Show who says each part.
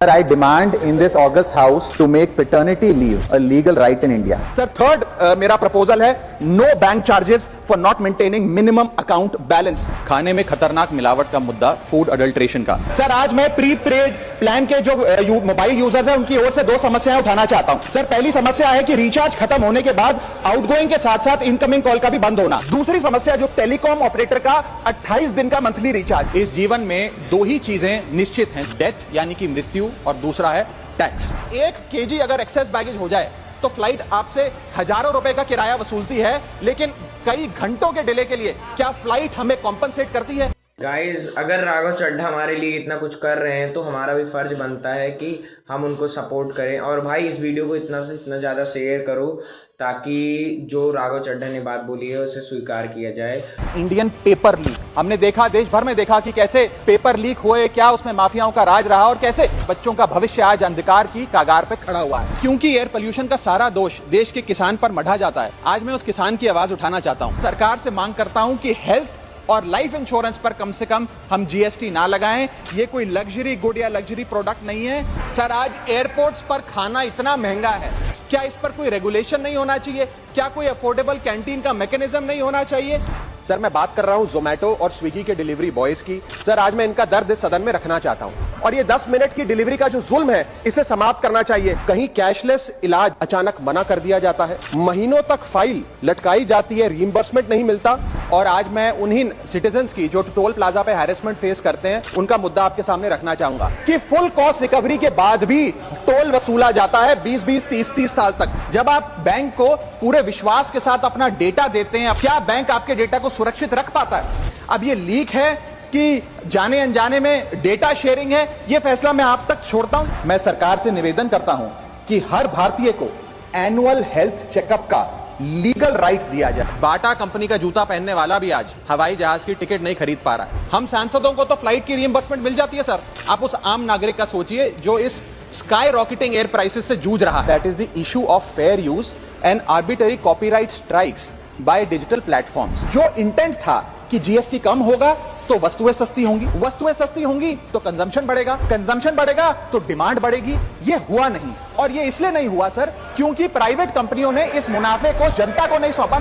Speaker 1: Sir, I demand in this August House to make paternity leave a legal right in India.
Speaker 2: Sir third मेरा proposal है no bank charges for not maintaining minimum account balance.
Speaker 3: खाने में खतरनाक मिलावट का मुद्दा, food adulteration का।
Speaker 2: Sir आज मैं प्री पेड प्लान के जो मोबाइल यूजर्स हैं उनकी ओर से दो समस्याएं उठाना चाहता हूं। सर पहली समस्या है कि रिचार्ज खत्म होने के बाद आउटगोइंग के साथ साथ इनकमिंग कॉल का भी बंद होना। दूसरी समस्या जो टेलीकॉम ऑपरेटर का 28 दिन का मंथली रिचार्ज।
Speaker 3: इस जीवन में दो ही चीजें निश्चित हैं, डेथ यानी कि मृत्यु, और दूसरा है टैक्स।
Speaker 2: 1 केजी अगर एक्सेस बैगेज हो जाए तो फ्लाइट आपसे हजारों रुपए का किराया वसूलती है, लेकिन कई घंटों के डिले के लिए क्या फ्लाइट हमें कॉम्पनसेट करती है?
Speaker 4: गाइज, अगर राघव चड्ढा हमारे लिए इतना कुछ कर रहे हैं तो हमारा भी फर्ज बनता है कि हम उनको सपोर्ट करें। और भाई इस वीडियो को इतना से इतना ज़्यादा शेयर करो ताकि जो राघव चड्ढा ने बात बोली है उसे स्वीकार किया जाए।
Speaker 3: इंडियन पेपर लीक हमने देखा, देश भर में देखा कि कैसे पेपर लीक हुए, क्या उसमें माफियाओं का राज रहा और कैसे बच्चों का भविष्य आज अंधकार की कागार पे खड़ा हुआ है।
Speaker 2: क्योंकि एयर पोल्यूशन का सारा दोष देश के किसान पर मढ़ा जाता है। आज मैं उस किसान की आवाज उठाना चाहता हूं। सरकार से मांग करता हूं कि हेल्थ और लाइफ इंश्योरेंस पर कम से कम हम जीएसटी ना लगाएं। ये कोई लग्जरी गुड या लग्जरी प्रोडक्ट नहीं है। सर आज एयरपोर्ट्स पर खाना इतना महंगा है, क्या इस पर कोई रेगुलेशन नहीं होना चाहिए? क्या कोई अफोर्डेबल कैंटीन का मैकेनिज्म नहीं होना चाहिए?
Speaker 5: सर मैं बात कर रहा हूं जोमेटो और स्विगी के डिलीवरी बॉयज की। सर आज मैं इनका दर्द इस सदन में रखना चाहता हूं और ये 10 मिनट की डिलीवरी का जो जुल्म है इसे समाप्त करना चाहिए। कहीं कैशलेस इलाज अचानक मना कर दिया जाता है, महीनों तक फाइल लटकाई जाती है, रीइंबर्समेंट नहीं मिलता।
Speaker 3: और आज मैं उन्हीं सिटीजन्स की जो टोल प्लाजा पे हैरेसमेंट फेस करते हैं उनका मुद्दा आपके सामने रखना चाहूंगा
Speaker 2: कि फुल कॉस्ट रिकवरी के बाद भी टोल वसूला जाता है 20-20, 30-30 साल तक। जब आप बैंक को पूरे विश्वास के साथ अपना डेटा देते हैं, क्या बैंक आपके डेटा को सुरक्षित रख पाता है? अब ये लीक है कि जाने अनजाने में डेटा शेयरिंग है, ये फैसला मैं आप तक छोड़ता हूं।
Speaker 3: मैं सरकार से निवेदन करता हूं कि हर भारतीय को एनुअल हेल्थ चेकअप का लीगल राइट दिया जाए।
Speaker 2: बाटा कंपनी का जूता पहनने वाला भी आज हवाई जहाज की टिकट नहीं खरीद पा रहा है। हम सांसदों को तो फ्लाइट की रीइंबर्समेंट मिल जाती है सर। आप उस आम नागरिक का सोचिए जो इस स्काई रॉकेटिंग एयर प्राइसेस से जूझ रहा है।
Speaker 3: That is the issue of fair use and arbitrary copyright strikes by digital platforms.
Speaker 2: जो इंटेंट था कि जीएसटी कम होगा तो वस्तुएं सस्ती होंगी, वस्तुएं सस्ती होंगी तो कंजम्पशन बढ़ेगा, कंजम्पशन बढ़ेगा तो डिमांड बढ़ेगी। ये हुआ नहीं, और ये इसलिए नहीं हुआ सर क्योंकि प्राइवेट कंपनियों ने इस मुनाफे को जनता को नहीं सौंपा।